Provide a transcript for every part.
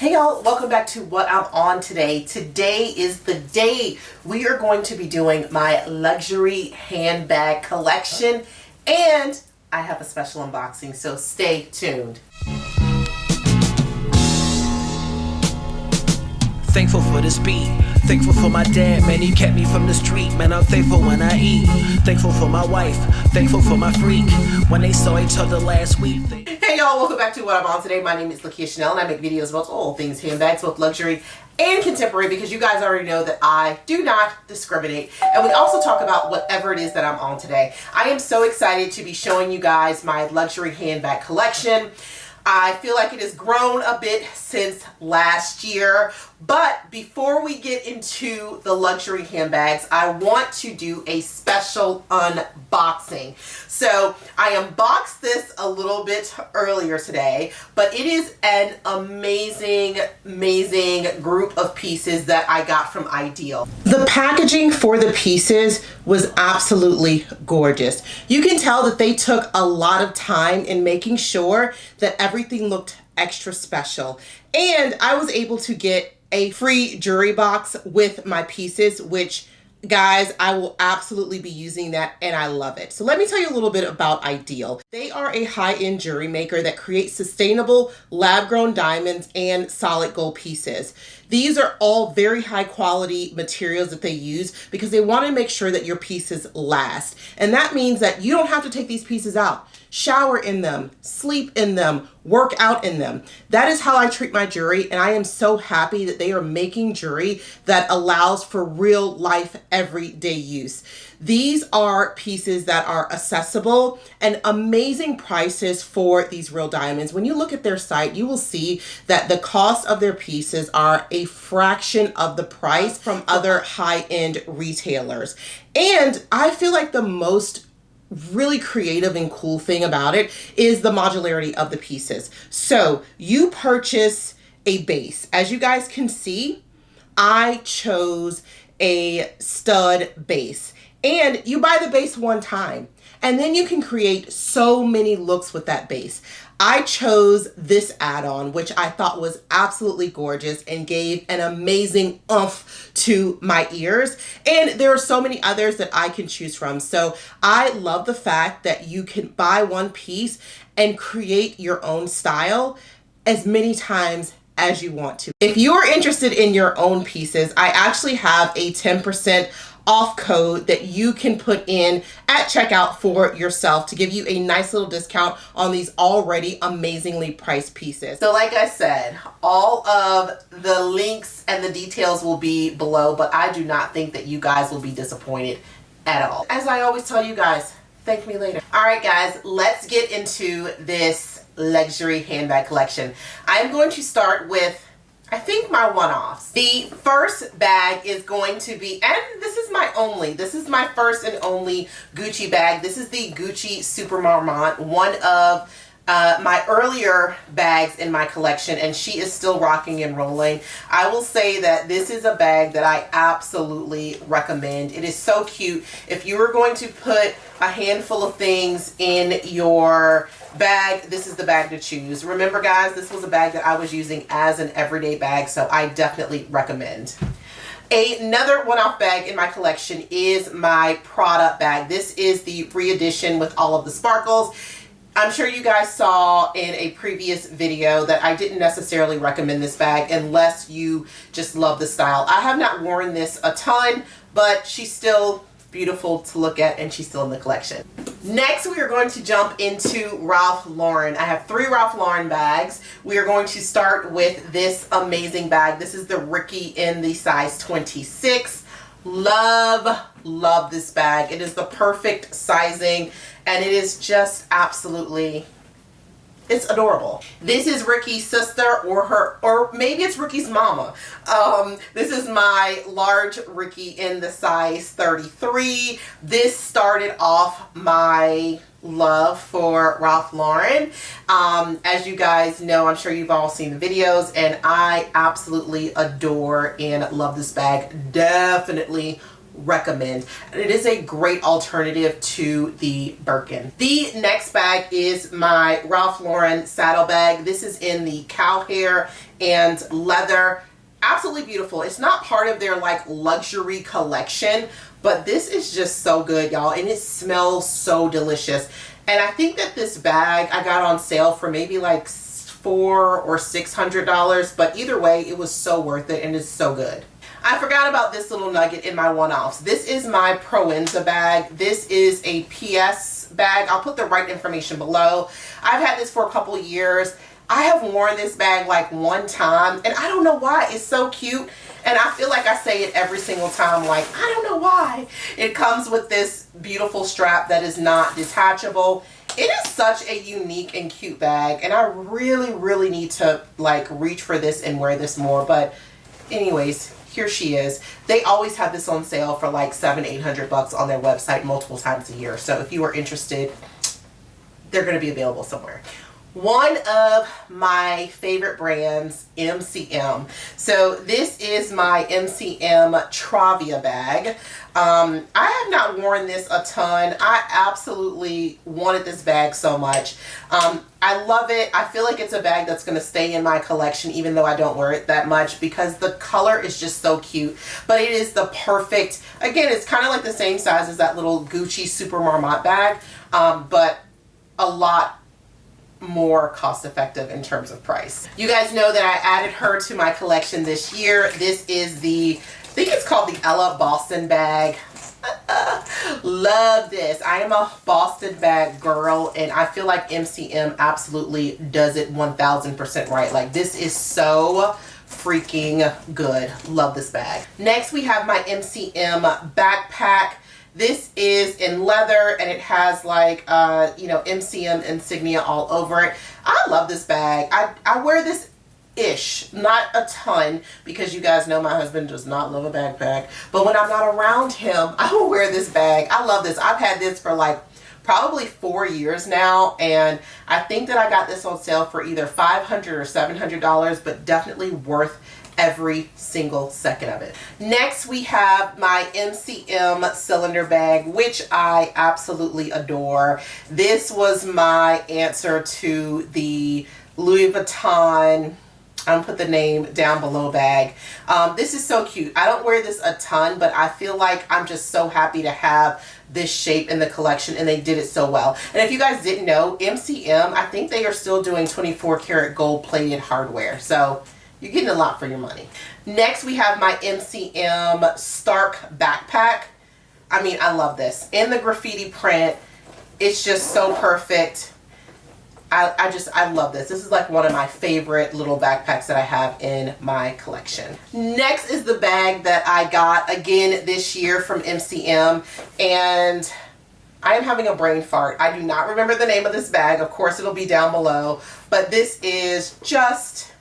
Hey y'all, welcome back to what I'm on today. Today is the day we are going to be doing my luxury handbag collection, and I have a special unboxing, so stay tuned. Thankful for this beat, thankful for my dad, man, he kept me from the street. Man, I'm thankful when I eat, thankful for my wife, thankful for my freak. When they saw each other last week. Hey y'all, welcome back to what I'm on today. My name is Lakia Chanel and I make videos about all things handbags, both luxury and contemporary, because you guys already know that I do not discriminate. And we also talk about whatever it is that I'm on today. I am so excited to be showing you guys my luxury handbag collection. I feel like it has grown a bit since last year, but before we get into the luxury handbags, I want to do a special unboxing. So I unboxed this a little bit earlier today, but it is an amazing group of pieces that I got from IDYL. The packaging for the pieces was absolutely gorgeous. You can tell that they took a lot of time in making sure that everything looked extra special. And I was able to get a free jewelry box with my pieces, which, guys, I will absolutely be using that and I love it. So let me tell you a little bit about IDYL. They are a high-end jewelry maker that creates sustainable lab-grown diamonds and solid gold pieces. These are all very high quality materials that they use because they want to make sure that your pieces last. And that means that you don't have to take these pieces out. Shower in them, sleep in them, work out in them. That is how I treat my jewelry, and I am so happy that they are making jewelry that allows for real life everyday use. These are pieces that are accessible and amazing prices for these real diamonds. When you look at their site, you will see that the cost of their pieces are a fraction of the price from other high-end retailers. And I feel like the most really creative and cool thing about it is the modularity of the pieces. So you purchase a base. As you guys can see, I chose a stud base. And you buy the base one time, and then you can create so many looks with that base. I chose this add-on, which I thought was absolutely gorgeous and gave an amazing oomph to my ears. And there are so many others that I can choose from. So I love the fact that you can buy one piece and create your own style as many times as you want to. If you are interested in your own pieces, I actually have a 10% off code that you can put in at checkout for yourself to give you a nice little discount on these already amazingly priced pieces. So like I said, all of the links and the details will be below, but I do not think that you guys will be disappointed at all. As I always tell you guys, thank me later. All right guys, let's get into this luxury handbag collection. I'm going to start with, I think, my one-offs. The first bag is going to be, and this is my first and only Gucci bag. This is the Gucci Super Marmont, one of my earlier bags in my collection, and she is still rocking and rolling. I will say that this is a bag that I absolutely recommend. It is so cute. If you were going to put a handful of things in your bag, this is the bag to choose. Remember guys, this was a bag that I was using as an everyday bag, so I definitely recommend. Another one-off bag in my collection is my Prada bag. This is the re-edition with all of the sparkles. I'm sure you guys saw in a previous video that I didn't necessarily recommend this bag unless you just love the style. I have not worn this a ton, but she's still beautiful to look at and she's still in the collection. Next, we are going to jump into Ralph Lauren. I have 3 Ralph Lauren bags. We are going to start with this amazing bag. This is the Ricky in the size 26. Love this bag. It is the perfect sizing and it is just absolutely, it's adorable. This is Ricky's sister or maybe it's Ricky's mama. This is my large Ricky in the size 33. This started off my love for Ralph Lauren. As you guys know, I'm sure you've all seen the videos, and I absolutely adore and love this bag. Definitely recommend. It is a great alternative to the Birkin. The next bag is my Ralph Lauren saddle bag. This is in the cow hair and leather. Absolutely beautiful. It's not part of their like luxury collection, but this is just so good, y'all, and it smells so delicious. And I think that this bag I got on sale for maybe like $400 or $600, but either way, it was so worth it and it's so good. I forgot about this little nugget in my one-offs. This is my Proenza bag. This is a PS bag. I'll put the right information below. I've had this for a couple years. I have worn this bag like one time, and I don't know why. It's so cute, and I feel like I say it every single time, like, I don't know why. It comes with this beautiful strap that is not detachable. It is such a unique and cute bag, and I really, really need to like reach for this and wear this more, but anyways, here she is. They always have this on sale for like $700-800 on their website multiple times a year. So if you are interested, they're going to be available somewhere. One of my favorite brands, MCM. So this is my MCM Travia bag. I have not worn this a ton. I absolutely wanted this bag so much. I love it. I feel like it's a bag that's going to stay in my collection even though I don't wear it that much because the color is just so cute. But it is the perfect, again, it's kind of like the same size as that little Gucci Super Marmot bag, but a lot more cost effective in terms of price. You guys know that I added her to my collection this year. This is the, I think it's called the Ella Boston bag. Love this. I am a Boston bag girl, and I feel like MCM absolutely does it 1000% right. Like, this is so freaking good. Love this bag. Next, we have my MCM backpack. This is in leather, and it has like, you know, MCM insignia all over it. I love this bag. I wear this ish, not a ton, because you guys know my husband does not love a backpack. But when I'm not around him, I will wear this bag. I love this. I've had this for like probably 4 years now, and I think that I got this on sale for either $500 or $700, but definitely worth every single second of it. Next, we have my MCM cylinder bag, which I absolutely adore. This was my answer to the Louis Vuitton, I'm put the name down below bag. This is so cute. I don't wear this a ton, but I feel like I'm just so happy to have this shape in the collection, and they did it so well. And if you guys didn't know, MCM, I think they are still doing 24 karat gold plated hardware. So you're getting a lot for your money. Next, we have my MCM Stark backpack. I mean, I love this. In the graffiti print, it's just so perfect. I love this. This is like one of my favorite little backpacks that I have in my collection. Next is the bag that I got again this year from MCM, and I am having a brain fart. I do not remember the name of this bag. Of course, it'll be down below, but this is just,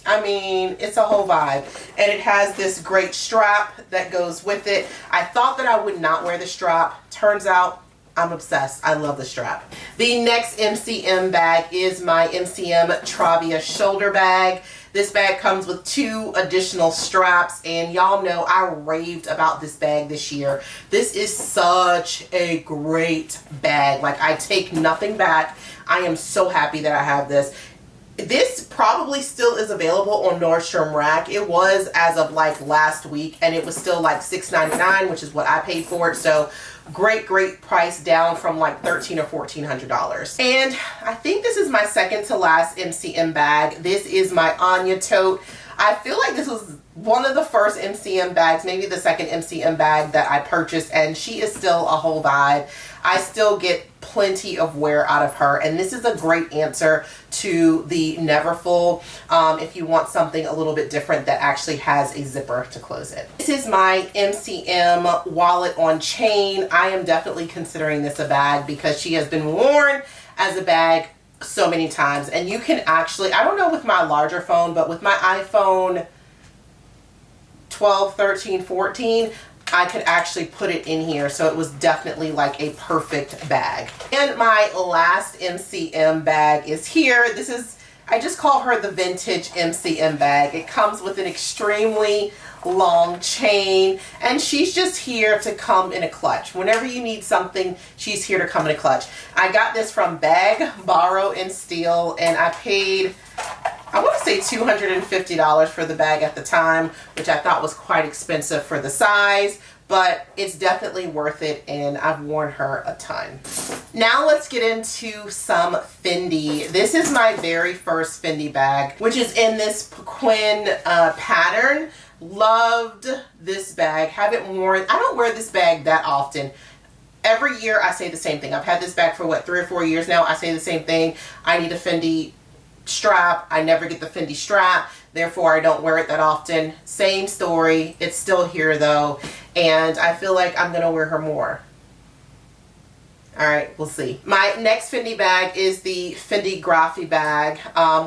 I mean, it's a whole vibe. And it has this great strap that goes with it. I thought that I would not wear the strap. Turns out I'm obsessed. I love the strap. The next MCM bag is my MCM Travia shoulder bag. This bag comes with 2 additional straps, and y'all know I raved about this bag this year. This is such a great bag. Like, I take nothing back. I am so happy that I have this. This probably still is available on Nordstrom Rack. It was as of like last week, and it was still like $6.99, which is what I paid for it. So great price, down from like $1,300 or $1,400. And I think this is my second to last MCM bag. This is my Anya tote. I feel like this was one of the first MCM bags, maybe the second MCM bag that I purchased, and she is still a whole vibe. I still get plenty of wear out of her, and this is a great answer to the Neverfull if you want something a little bit different that actually has a zipper to close it. This is my MCM wallet on chain. I am definitely considering this a bag because she has been worn as a bag so many times, and you can actually, I don't know with my larger phone, but with my iPhone 12, 13, 14, I could actually put it in here, so it was definitely like a perfect bag. And my last MCM bag is here. This is, I just call her the vintage MCM bag. It comes with an extremely long chain, and she's just here to come in a clutch. Whenever you need something, she's here to come in a clutch. I got this from Bag, Borrow, and Steal, and I paid I want to say $250 for the bag at the time, which I thought was quite expensive for the size, but it's definitely worth it, and I've worn her a ton. Now let's get into some Fendi. This is my very first Fendi bag, which is in this Pequin pattern. Loved this bag. Haven't worn, I don't wear this bag that often. Every year I say the same thing. I've had this bag for what, 3 or 4 years now. I say the same thing. I need a Fendi strap. I never get the Fendi strap, therefore I don't wear it that often. Same story. It's still here though, and I feel like I'm gonna wear her more. Alright, we'll see. My next Fendi bag is the Fendi Graffi bag,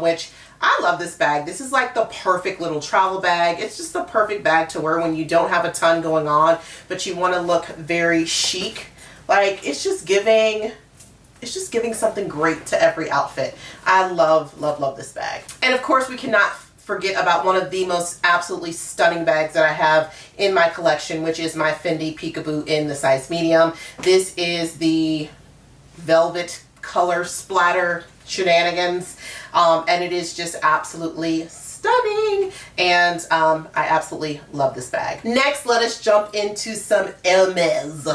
which I love this bag. This is like the perfect little travel bag. It's just the perfect bag to wear when you don't have a ton going on, but you want to look very chic. Like, it's just giving something great to every outfit. I love, love, love this bag. And of course, we cannot forget about one of the most absolutely stunning bags that I have in my collection, which is my Fendi Peekaboo in the size medium. This is the velvet color splatter shenanigans, and it is just absolutely stunning, and I absolutely love this bag. Next, let us jump into some Hermes.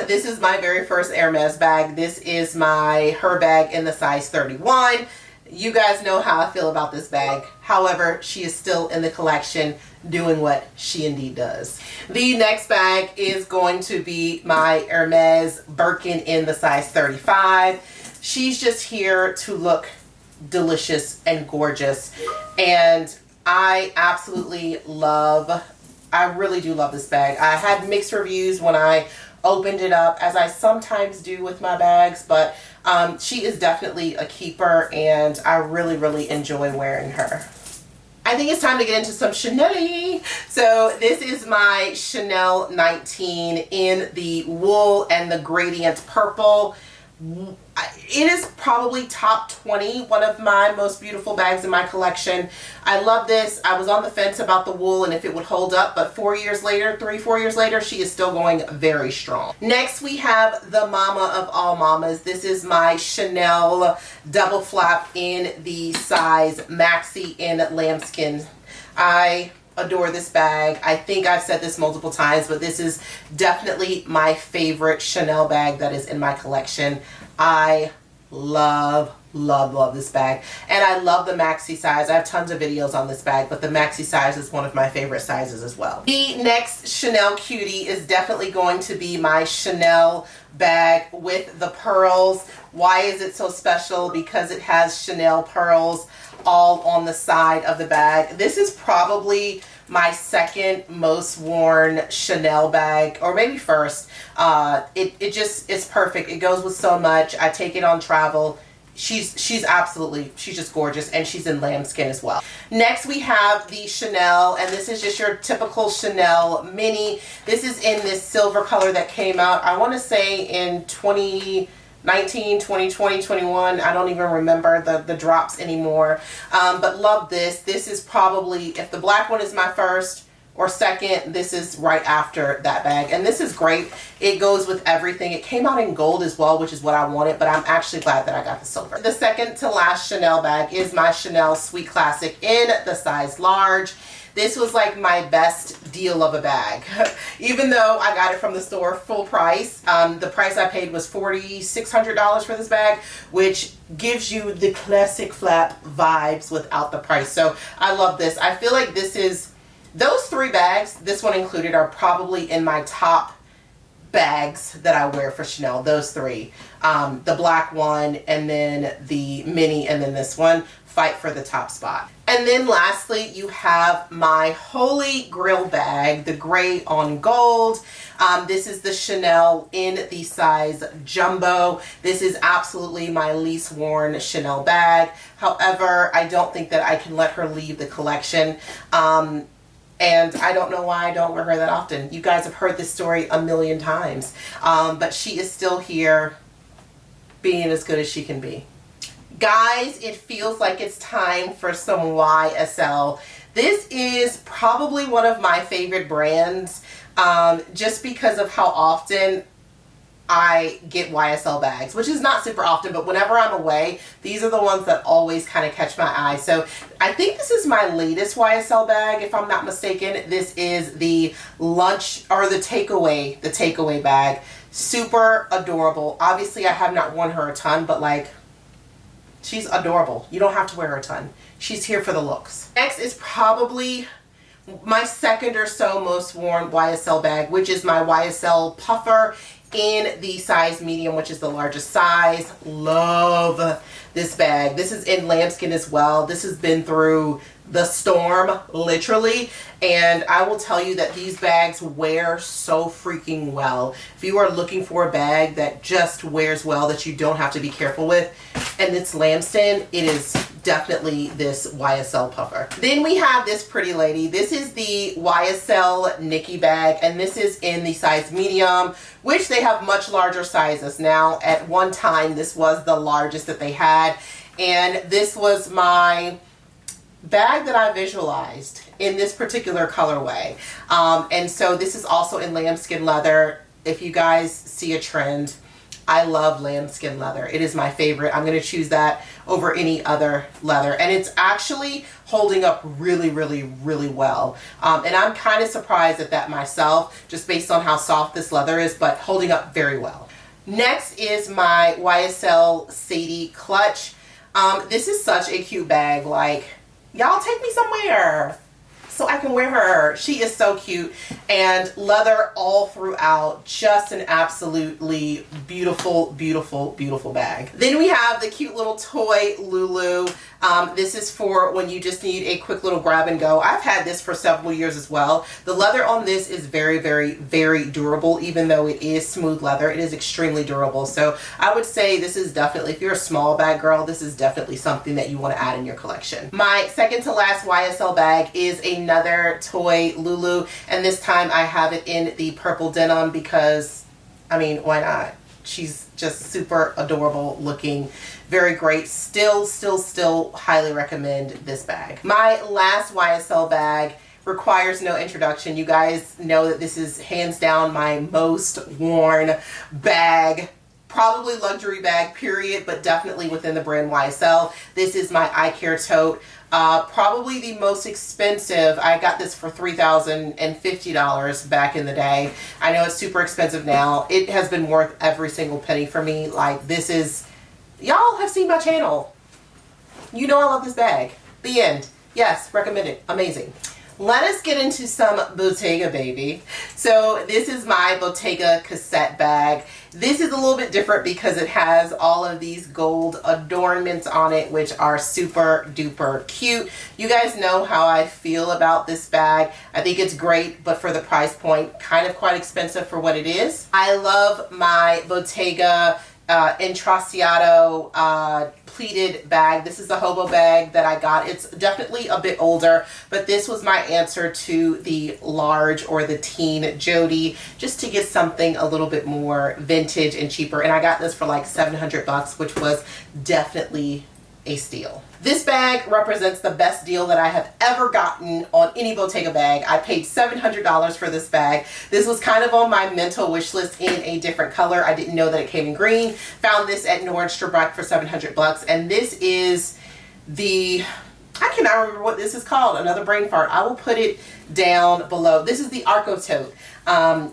This is my very first Hermes bag. This is her bag in the size 31. You guys know how I feel about this bag. However, she is still in the collection doing what she indeed does. The next bag is going to be my Hermes Birkin in the size 35. She's just here to look delicious and gorgeous, and I absolutely love, I really do love this bag. I had mixed reviews when I opened it up, as I sometimes do with my bags, but she is definitely a keeper, and I really, really enjoy wearing her. I think it's time to get into some Chanel. So this is my Chanel 19 in the wool and the gradient purple. It is probably top 20, one of my most beautiful bags in my collection. I love this. I was on the fence about the wool and if it would hold up, but 4 years later, 3-4 years later, she is still going very strong. Next, we have the mama of all mamas. This is my Chanel double flap in the size maxi in lambskin. I adore this bag. I think I've said this multiple times, but this is definitely my favorite Chanel bag that is in my collection. I love, love, love this bag, and I love the maxi size. I have tons of videos on this bag, but the maxi size is one of my favorite sizes as well. The next Chanel cutie is definitely going to be my Chanel bag with the pearls. Why is it so special? Because it has Chanel pearls all on the side of the bag. This is probably my second most worn Chanel bag, or maybe first. It's perfect. It goes with so much. I take it on travel. She's just gorgeous, and she's in lambskin as well. Next, we have the Chanel, and this is just your typical Chanel mini. This is in this silver color that came out, I want to say in 2019, 2020, 21. I don't even remember the drops anymore. But love this. This is probably, if the black one is my first or second, this is right after that bag. And this is great. It goes with everything. It came out in gold as well, which is what I wanted, but I'm actually glad that I got the silver. The second to last Chanel bag is my Chanel Sweet Classic in the size large. This was like my best deal of a bag. Even though I got it from the store full price, the price I paid was $4,600 for this bag, which gives you the classic flap vibes without the price. So I love this. I feel like this is, those 3 bags, this one included, are probably in my top bags that I wear for Chanel. Those 3. The black one, and then the mini, and then this one fight for the top spot. And then lastly, you have my holy grail bag, the gray on gold. This is the Chanel in the size jumbo. This is absolutely my least worn Chanel bag. However, I don't think that I can let her leave the collection. And I don't know why I don't wear her that often. You guys have heard this story a million times. But she is still here being as good as she can be. Guys, it feels like it's time for some YSL. This is probably one of my favorite brands, just because of how often I get YSL bags, which is not super often, but whenever I'm away, these are the ones that always kind of catch my eye. So I think this is my latest YSL bag, if I'm not mistaken. This is the lunch or the takeaway bag. Super adorable. Obviously, I have not worn her a ton, but like, she's adorable. You don't have to wear her a ton. She's here for the looks. Next is probably my second or so most worn YSL bag, which is my YSL puffer in the size medium, which is the largest size. Love this bag. This is in lambskin as well. This has been through the storm, literally, and I will tell you that these bags wear so freaking well. If you are looking for a bag that just wears well, that you don't have to be careful with, and it's lambskin, it is definitely this YSL puffer. Then we have this pretty lady. This is the YSL Nikki bag, and this is in the size medium, which they have much larger sizes now. At one time, this was the largest that they had, and this was my bag that I visualized in this particular colorway. And so this is also in lambskin leather. If you guys see a trend, I love lambskin leather. It is my favorite. I'm going to choose that over any other leather. And it's actually holding up really, really, really well. And I'm kind of surprised at that myself, just based on how soft this leather is, but holding up very well. Next is my YSL Sadie clutch. This is such a cute bag. Like, y'all take me somewhere so I can wear her. She is so cute, and leather all throughout. Just an absolutely beautiful, beautiful, beautiful bag. Then we have the cute little toy Lulu. This is for when you just need a quick little grab and go. I've had this for several years as well. The leather on this is very, very, very durable. Even though it is smooth leather, it is extremely durable. So I would say this is definitely, if you're a small bag girl, this is definitely something that you want to add in your collection. My second to last YSL bag is another toy Lulu, and this time I have it in the purple denim because, I mean, why not? She's just super adorable looking. Very great. Still highly recommend this bag. My last YSL bag requires no introduction. You guys know that this is hands down my most worn bag. Probably luxury bag, period, but definitely within the brand YSL. This is my eye care tote. Probably the most expensive. I got this for $3,050 back in the day. I know it's super expensive now. It has been worth every single penny for me. Like, this is, y'all have seen my channel. You know I love this bag. The end. Yes, recommend it. Amazing. Let us get into some Bottega, baby. So this is my Bottega cassette bag. This is a little bit different because it has all of these gold adornments on it, which are super duper cute. You guys know how I feel about this bag. I think it's great, but for the price point, kind of quite expensive for what it is. I love my Bottega Intrasiato pleated bag. This is the hobo bag that I got. It's definitely a bit older, but this was my answer to the large or the teen Jody, just to get something a little bit more vintage and cheaper. And I got this for like $700, which was definitely a steal. This bag represents the best deal that I have ever gotten on any Bottega bag. I paid $700 for this bag. This was kind of on my mental wish list in a different color. I didn't know that it came in green. Found this at Nordstrom Rack for $700, and this is the, I cannot remember what this is called. Another brain fart. I will put it down below. This is the Arco tote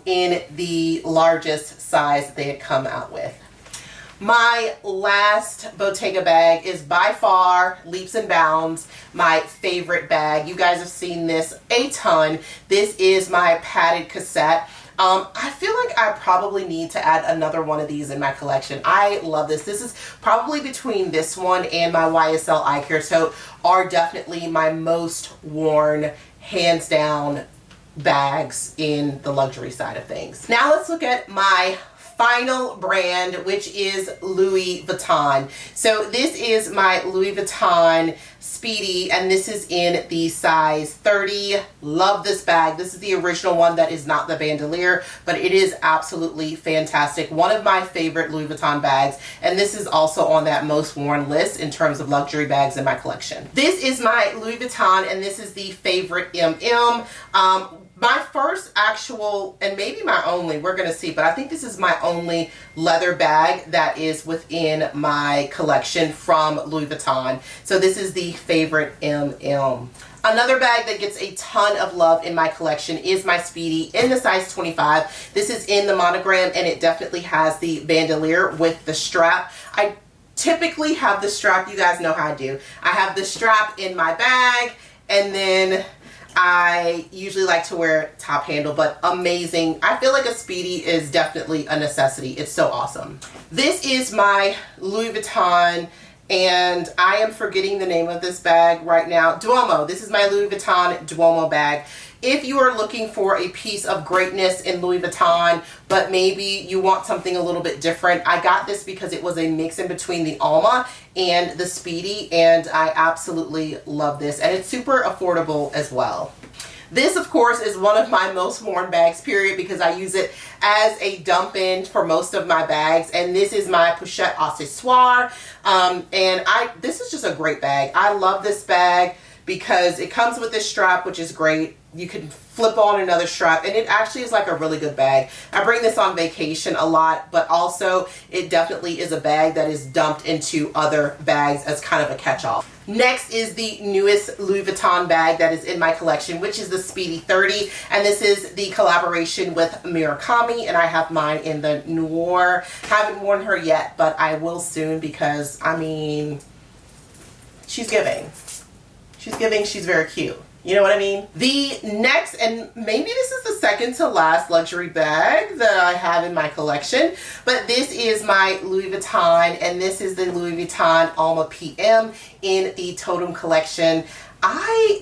in the largest size that they had come out with. My last Bottega bag is by far, leaps and bounds, my favorite bag. You guys have seen this a ton. This is my padded cassette. I feel like I probably need to add another one of these in my collection. I love this. This is probably, between this one and my YSL eye care tote, are definitely my most worn, hands down, bags in the luxury side of things. Now let's look at my final brand, which is Louis Vuitton. So this is my Louis Vuitton Speedy, and this is in the size 30. Love this bag. This is the original one that is not the bandolier, but it is absolutely fantastic. One of my favorite Louis Vuitton bags, and this is also on that most worn list in terms of luxury bags in my collection. This is my Louis Vuitton, and this is the favorite MM. My first actual, and maybe my only, we're going to see, but I think this is my only leather bag that is within my collection from Louis Vuitton. So this is the favorite MM. Another bag that gets a ton of love in my collection is my Speedy in the size 25. This is in the monogram, and it definitely has the bandolier with the strap. I typically have the strap, you guys know how I do. I have the strap in my bag, and then I usually like to wear it top handle, but amazing. I feel like a Speedy is definitely a necessity. It's so awesome. This is my Louis Vuitton, and I am forgetting the name of this bag right now. Duomo. This is my Louis Vuitton Duomo bag. If you are looking for a piece of greatness in Louis Vuitton, but maybe you want something a little bit different, I got this because it was a mix in between the Alma and the Speedy, and I absolutely love this, and it's super affordable as well. This, of course, is one of my most worn bags, period, because I use it as a dump-in for most of my bags, and this is my Pochette Accessoire, this is just a great bag. I love this bag because it comes with this strap, which is great. You can flip on another strap, and it actually is like a really good bag. I bring this on vacation a lot, but also it definitely is a bag that is dumped into other bags as kind of a catch-all. Next is the newest Louis Vuitton bag that is in my collection, which is the Speedy 30, and this is the collaboration with Murakami, and I have mine in the Noir. Haven't worn her yet, but I will soon because, I mean, she's giving. She's giving, she's very cute. You know what I mean? The next, and maybe this is the second to last luxury bag that I have in my collection, but this is my Louis Vuitton, and this is the Louis Vuitton Alma PM in the Totem collection.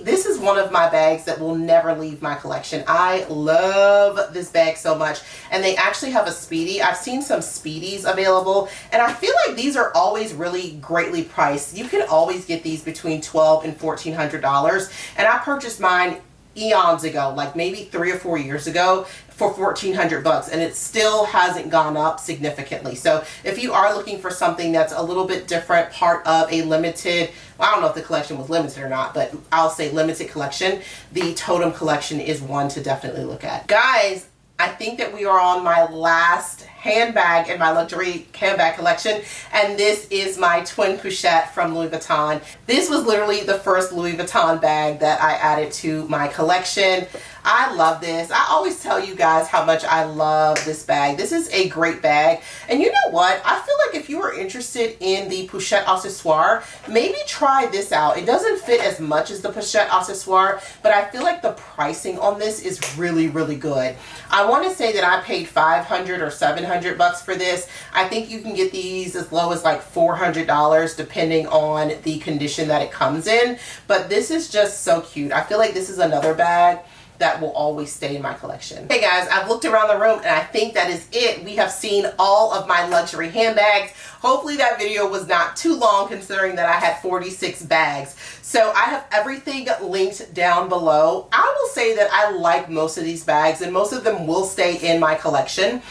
This is one of my bags that will never leave my collection. I love this bag so much, and they actually have a Speedy. I've seen some Speedies available, and I feel like these are always really greatly priced. You can always get these between $1,200 and $1,400, and I purchased mine eons ago, like maybe 3 or 4 years ago, for $1,400, and it still hasn't gone up significantly. So if you are looking for something that's a little bit different, part of a limited, well, I don't know if the collection was limited or not, but I'll say limited collection, the Totem collection is one to definitely look at. Guys, I think that we are on my last handbag in my luxury handbag collection, and this is my twin pochette from Louis Vuitton. This was literally the first Louis Vuitton bag that I added to my collection. I love this. I always tell you guys how much I love this bag. This is a great bag, and you know what? I feel like if you are interested in the Pochette Accessoire, maybe try this out. It doesn't fit as much as the Pochette Accessoire, but I feel like the pricing on this is really, really good. I want to say that I paid $500 or $700 for this. I think you can get these as low as like $400 depending on the condition that it comes in, but this is just so cute. I feel like this is another bag that will always stay in my collection. Hey guys, I've looked around the room and I think that is it. We have seen all of my luxury handbags. Hopefully that video was not too long considering that I had 46 bags. So I have everything linked down below. I will say that I like most of these bags, and most of them will stay in my collection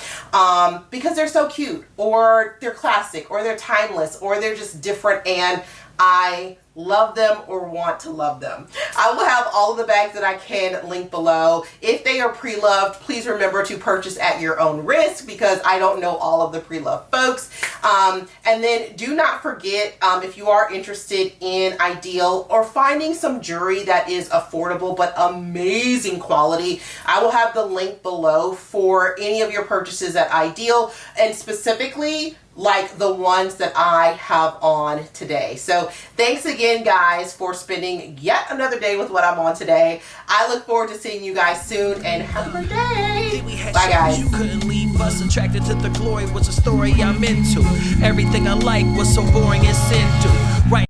because they're so cute, or they're classic, or they're timeless, or they're just different, and I love them or want to love them. I will have all of the bags that I can linked below. If they are pre-loved, please remember to purchase at your own risk because I don't know all of the pre-loved folks. And then do not forget, if you are interested in IDYL or finding some jewelry that is affordable but amazing quality, I will have the link below for any of your purchases at IDYL, and specifically like the ones that I have on today. So thanks again guys for spending yet another day with what I'm on today. I look forward to seeing you guys soon, and have a great day. Bye guys. You couldn't leave us. Attracted to the glory was a story I'm into. Everything I like was so boring and sin to.